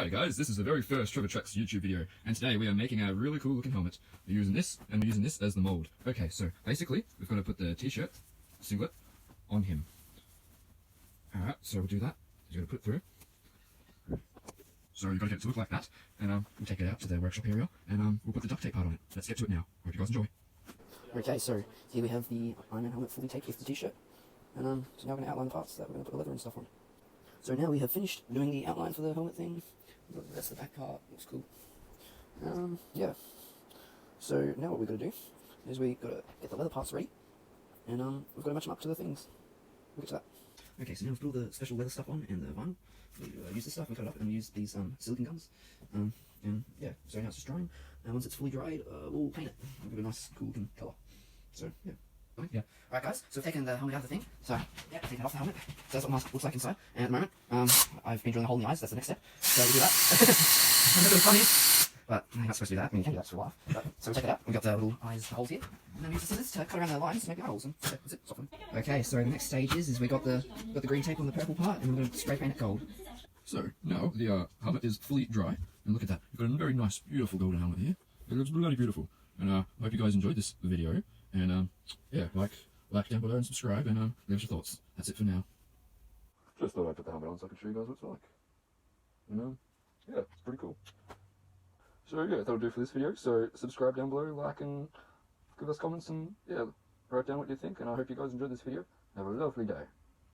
Hi guys, this is the very first Trevor-Trex YouTube video, and today we are making a really cool looking helmet. We're using this, and we're using this as the mold. Okay, so basically, we've got to put the t-shirt, singlet, on him. Alright, so we'll do that. You've got to put it through. So you've got to get it to look like that, and we'll take it out to the workshop area, and we'll put the duct tape part on it. Let's get to it now. Hope you guys enjoy. Okay, so here we have the Iron Man helmet fully taped with the t-shirt, and so now we're going to outline the parts that we're going to put the leather and stuff on. So now we have finished doing the outline for the helmet thing. That's the back part, looks cool. Yeah. So now what we're going to do is we've got to get the leather parts ready, and we've got to match them up to the things. We'll get to that. Okay, so now we've put all the special leather stuff on and the vinyl. We use this stuff and cut it up, and we use these silicone guns. And yeah, so now it's just drying, and once it's fully dried, we'll paint it. We'll give it a nice, cool looking colour. So yeah. Yeah. Alright guys, so we've taken the helmet out of the thing. So yeah, taking it off the helmet. So that's what it looks like inside. And at the moment, I've been drilling a hole in the eyes, that's the next step. So we do that. I'm a bit funny. But you're not supposed to do that. I mean, you can do that for a while. But, so we take it out. We've got the little eyes holes here. And then we use the scissors to cut around the lines to make the holes. And that's it, soften. Okay, so the next stage is we got the green tape on the purple part, and we're going to spray paint it gold. So now the helmet is fully dry, and look at that. We've got a very nice, beautiful golden helmet here. It looks bloody beautiful. And I hope you guys enjoyed this video. And yeah, like down below and subscribe, and leave us your thoughts. That's it for now. Just thought I'd put the helmet on so I could show you guys what it's like. And yeah, it's pretty cool. So yeah, that'll do for this video. So subscribe down below, like, and give us comments, and yeah, write down what you think. And I hope you guys enjoyed this video. Have a lovely day.